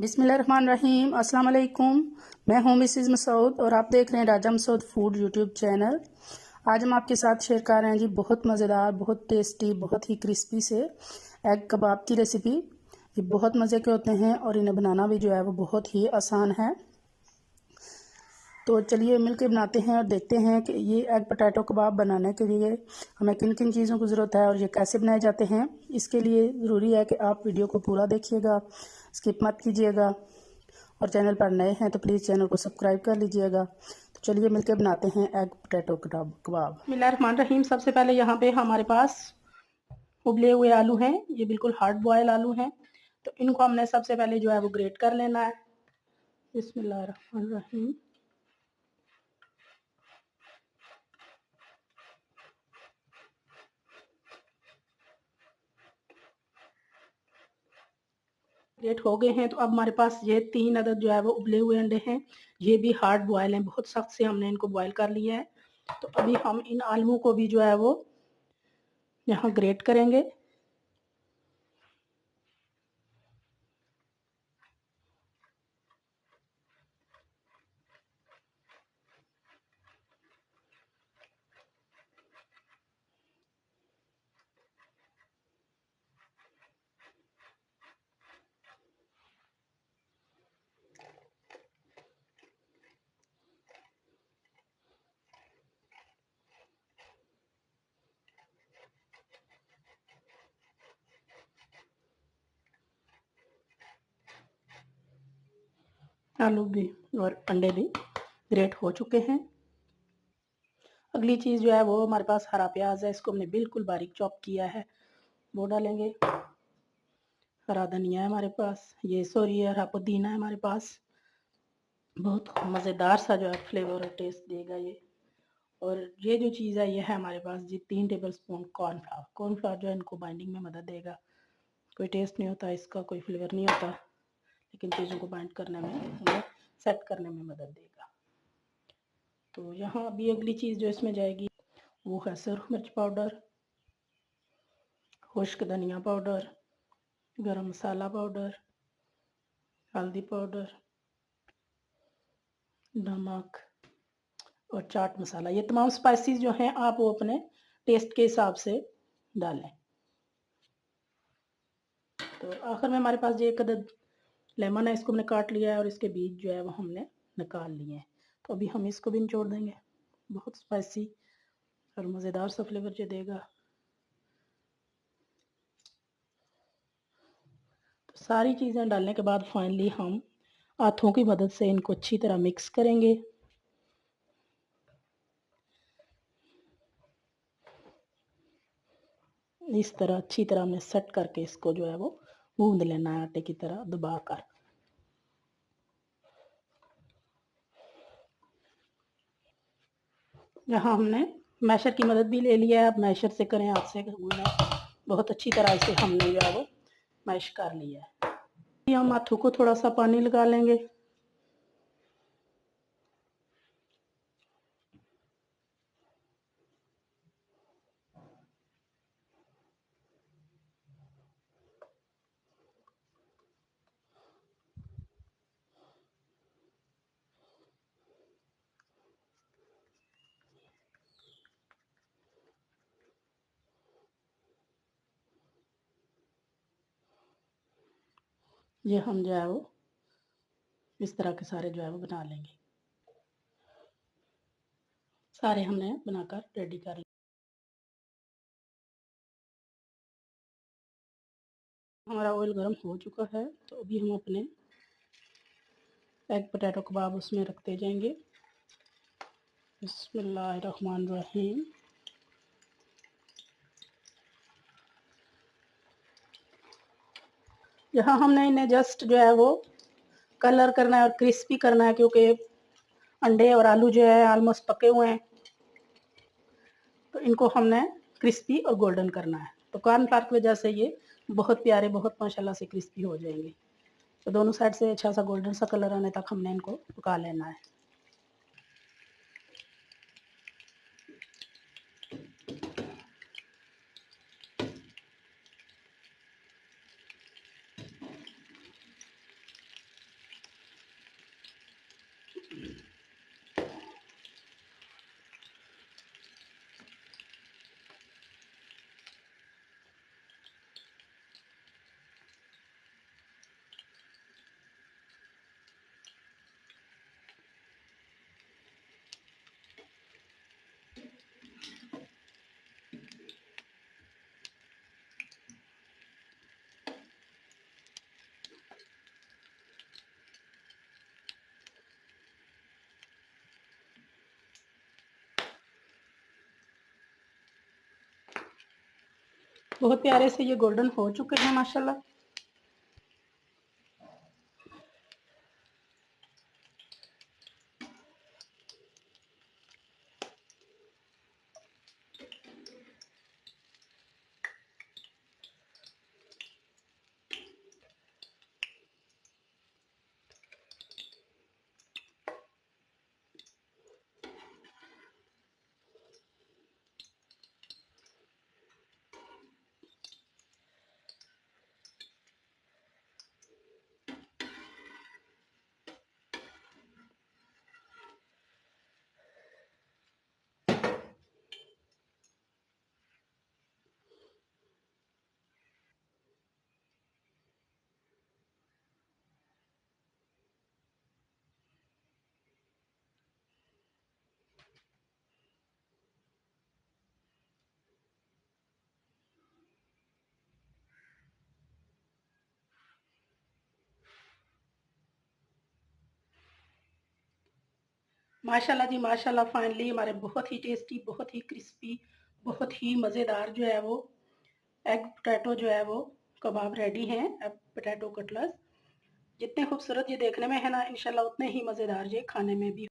बिस्मिल्लाहिर्रहमानिर्रहीम। अस्सलाम वालेकुम। मैं हूं मिसिज़ मसूद और आप देख रहे हैं राजा मसूद फूड यूट्यूब चैनल। आज हम आपके साथ शेयर कर रहे हैं जी बहुत मज़ेदार, बहुत टेस्टी, बहुत ही क्रिस्पी से एग कबाब की रेसिपी। ये बहुत मज़े के होते हैं और इन्हें बनाना भी जो है वो बहुत ही आसान है। तो चलिए मिलकर बनाते हैं और देखते हैं कि ये एग पोटैटो कबाब बनाने के लिए हमें किन किन चीज़ों की ज़रूरत है और ये कैसे बनाए जाते हैं। इसके लिए ज़रूरी है कि आप वीडियो को पूरा देखिएगा, स्किप मत कीजिएगा और चैनल पर नए हैं तो प्लीज़ चैनल को सब्सक्राइब कर लीजिएगा। तो चलिए मिलकर बनाते हैं एग पोटैटो कबाब। बिस्मिल्लाहिर्रहमानिर्रहीम। सबसे पहले यहाँ पे हमारे पास उबले हुए आलू हैं, ये बिल्कुल हार्ड बॉयल आलू हैं। तो इनको हमने सबसे पहले जो है वो ग्रेट कर लेना है। बिस्मिल्लाहिर्रहमानिर्रहीम। ग्रेट हो गए हैं। तो अब हमारे पास ये 3 अदद जो है वो उबले हुए अंडे हैं। ये भी हार्ड बॉयल हैं, बहुत सख्त से हमने इनको बॉयल कर लिया है। तो अभी हम इन आलूओं को भी जो है वो यहाँ ग्रेट करेंगे। आलू भी और अंडे भी ग्रेट हो चुके हैं। अगली चीज़ जो है वो हमारे पास हरा प्याज है, इसको हमने बिल्कुल बारीक चॉप किया है, वो डालेंगे। हरा धनिया है हमारे पास, ये सॉरी हरा पुदीना है हमारे पास। बहुत मज़ेदार सा जो है फ्लेवर और टेस्ट देगा ये। और ये जो चीज़ है ये है हमारे पास जी 3 टेबल स्पून कॉर्नफ्लावर। कॉर्नफ्लावर जो है इनको बाइंडिंग में मदद देगा। कोई टेस्ट नहीं होता इसका, कोई फ्लेवर नहीं होता, लेकिन चीज़ों को बाइंड करने में, हमें सेट करने में मदद देगा। तो यहाँ अभी अगली चीज़ जो इसमें जाएगी वो है सुरख मिर्च पाउडर, खुश्क धनिया पाउडर, गरम मसाला पाउडर, हल्दी पाउडर, नमक और चाट मसाला। ये तमाम स्पाइसेस जो हैं आप वो अपने टेस्ट के हिसाब से डालें। तो आखिर में हमारे पास ये एक अदद लेमन है, इसको हमने काट लिया है और इसके बीज जो है वो हमने निकाल लिए हैं। तो अभी हम इसको भी निचोड़ देंगे। बहुत स्पाइसी और मज़ेदार सा फ्लेवर जो देगा। तो सारी चीज़ें डालने के बाद फाइनली हम हाथों की मदद से इनको अच्छी तरह मिक्स करेंगे। इस तरह अच्छी तरह हमने सेट करके इसको जो है वो गूंद लेना है आटे की तरह दबाकर। यहाँ हमने मैशर की मदद भी ले लिया है, आप मैशर से करें, हाथ से गूंदें, बहुत अच्छी तरह से हमने जो है वो मैश कर लिया है। हम हाथों को थोड़ा सा पानी लगा लेंगे। ये हम जो है वो इस तरह के सारे जो है वो बना लेंगे। सारे हमने बनाकर रेडी कर लिया। हमारा ऑयल गर्म हो चुका है, तो अभी हम अपने एग पोटैटो कबाब उसमें रखते जाएंगे। बिस्मिल्लाहिर्रहमानिर्रहीम। यहाँ हमने इन्हें जस्ट जो है वो कलर करना है और क्रिस्पी करना है, क्योंकि अंडे और आलू जो है ऑलमोस्ट पके हुए हैं। तो इनको हमने क्रिस्पी और गोल्डन करना है। तो कॉर्नफ्लावर की वजह से ये बहुत प्यारे, बहुत माशाल्लाह से क्रिस्पी हो जाएंगे। तो दोनों साइड से अच्छा सा गोल्डन सा कलर आने तक हमने इनको पका लेना है। बहुत प्यारे से ये गोल्डन हो चुके हैं माशाल्लाह। माशाल्लाह जी माशाल्लाह, फाइनली हमारे बहुत ही टेस्टी, बहुत ही क्रिस्पी, बहुत ही मज़ेदार जो है वो एग पोटैटो जो है वो कबाब रेडी हैं। एग पोटैटो कटलेट्स जितने खूबसूरत ये देखने में है ना, इंशाल्लाह उतने ही मज़ेदार ये खाने में भी।